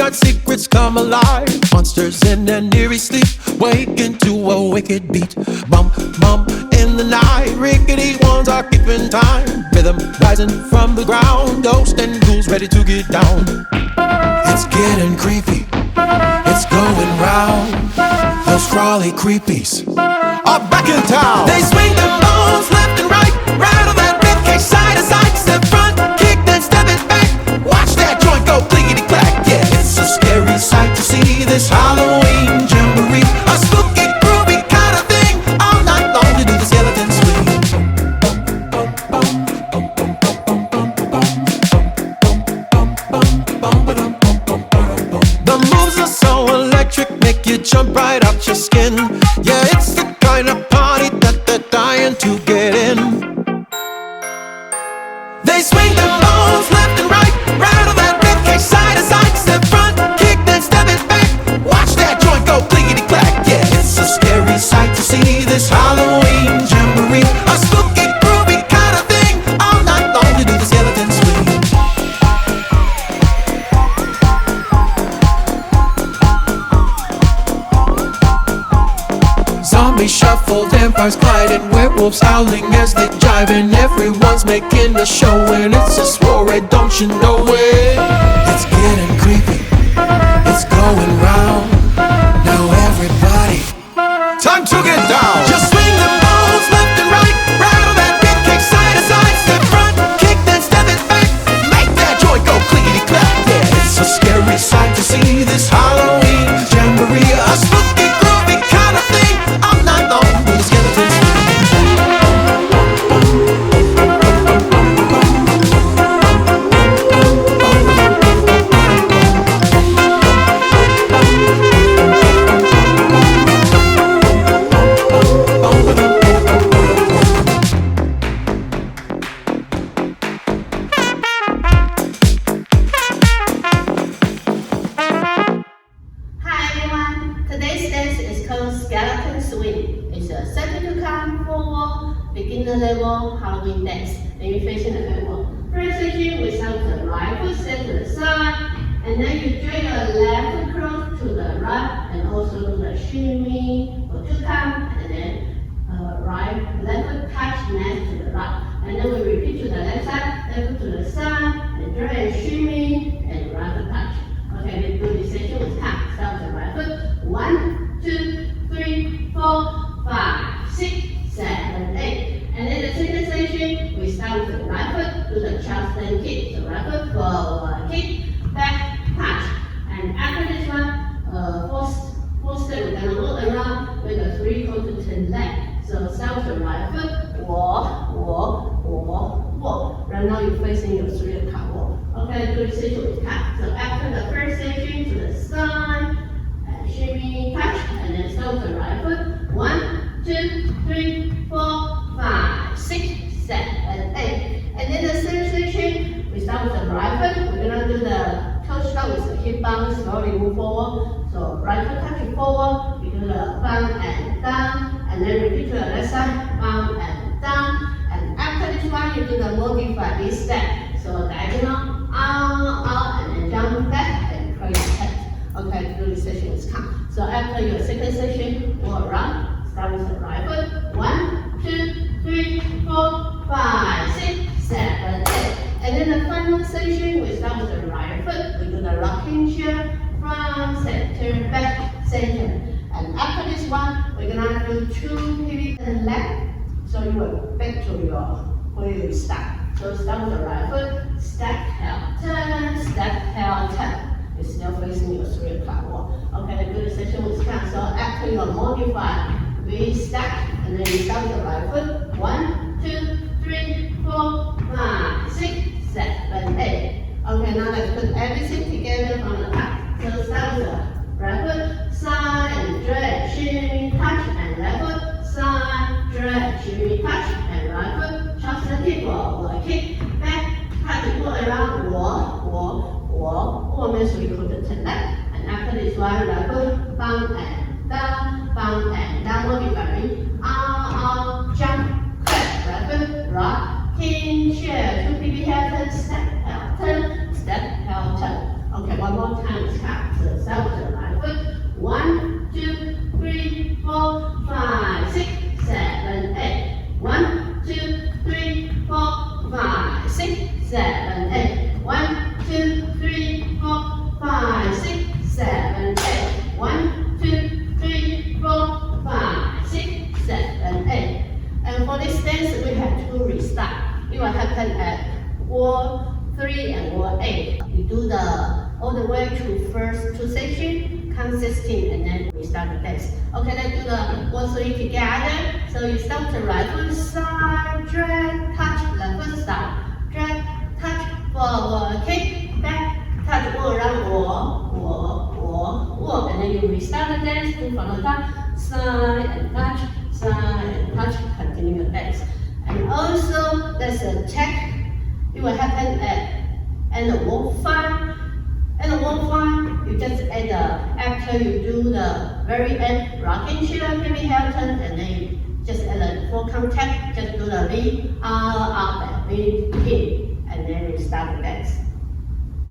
got secrets come alive. Monsters in their eerie sleep wake into a wicked beat. Bump, bump in the night. Rickety ones are keeping time. Rhythm rising from the ground. Ghosts and ghouls ready to get down. It's getting creepy. It's going round. Those crawly creepies are back in town. They swing them bones left and right. Rattle that ribcage side to side. Step front, kick, then step it back. Watch that joint go clickety clack. Yeah, it's a scary sight to see this Halloween jamboree. A spooky, groovy kind of thing. All night long to do the skeleton swing. The moves are so electric, make you jump right out your skin. Yeah, it's the kind of party that they're dying to get in. They swing them bones left and right. Rattle that ribcage side to side. Step front, kick, then step it back. Watch that joint go clickety clack. Yeah, it's a scary sight to see this Halloween jamboree. A spooky, groovy kind of thing. All night long to do the skeleton swing. Zombies shuffle, vampires gliding, werewolves howling as they jive, and everyone's making a show, and it's a soiree, don't you know it? It's getting creepy, it's going round. Now everybody, time to get down. Just swing them bones left and right. Rattle that ribcage side to side. Step front, kick, then step it back. Make that joint go clickety clack. Yeah, it's a scary sight to see this Halloween jamboree. A spooky, groovy kind of thing. All night long with the skeleton swing. Hi everyone, today's dance is called Skeleton Swing. It's a second to come forward, beginner level Halloween dance. And you're facing the level. First section, we start with the right foot set to the side, and then you draw your left foot cross to the right, and also do the shimmy for 2 times, and then left foot touch next to the right. And then we repeat to the left side, left foot to the side, and draw and shimmy, and right foot touch. Okay, let's do this section with time. Start with the right foot. 1, 2, 3, 4, 5, 6, 7, 8. And then the second section, we start with the right foot, do the Charleston kick. So right foot forward kick, back touch. And after this one, fourth step, we're gonna roll around with a 3/4 turn leg. So start with the right foot, walk, walk, walk, walk. Right now you're facing your 3/4 walk. Okay, do this section with cut. So after the first section to the side, and shimmy, touch, and then start with the right foot. 1, 2, 3, 4, 5, 6, 7, 8. And then the third section, we start with the right foot. We're gonna do the toe start with the hip bounce, slowly move forward. So right foot touching forward, we do the bump and down, and then repeat to the left side, bump and down. And after this one, you do the modified this step. So diagonal, out, and then jump back and curl your head. Okay, do this section with count. So after your second section, go around, start with the right foot. 1, 2, 3, 4, 5, 6, 7, 8. And then the final section, we start with the right foot. We do the rocking chair, front, center, back, center. And after this one, we're gonna do 2 pivot and left. So you will back to your where you start. So start with the right foot, step, heel, turn, step, heel, turn. You're still facing your 3/4 wall. Okay, do the section with count. So after your modified, we stack, and then you start with the right foot. 1, 2, 3, 4, 5, 6, 7, 8. Okay, now let's put everything together from the top. So start with the right foot, side, and drag, shimmy, touch, and left foot, side, drag, shimmy, touch, and right foot, Charleston kick, forward kick, back, touch, go around, walk, walk, walk, or means we could turn left. And after this one, right foot, bump and down, modifying, jump, cut, right foot, rocking chair, 2 pivot heel turn, step, heel turn, step, heel turn. Okay, one more time, tap to the side of the right foot. 1, 2, 3, 4, 5, 6, 7, 8. 1, 2, 3, 4, 5, 6, 7, 8. 1, 2, 3, 4, 5, 6, 7, 8. 1, 2, 3, 4, 5, 6, 7, 8. And for this dance, we have to restart. It will happen at wall 3 and wall 8. You do all the way to first 2 sections, count 16, and then we start the dance. Okay, let's do the wall 3 together. So you start the right foot side, drag, touch, left foot side, drag, touch, forward, kick, back, touch, walk around, walk, and then you restart the dance, do from the top, side and touch, continue the dance. And also, there's a check. It will happen at the wall 5. And the wall 5, you just add after you do the very end rocking chair, maybe Hilton, and then you just add a full contact, just do the V, up, and V, in, and then restart the dance.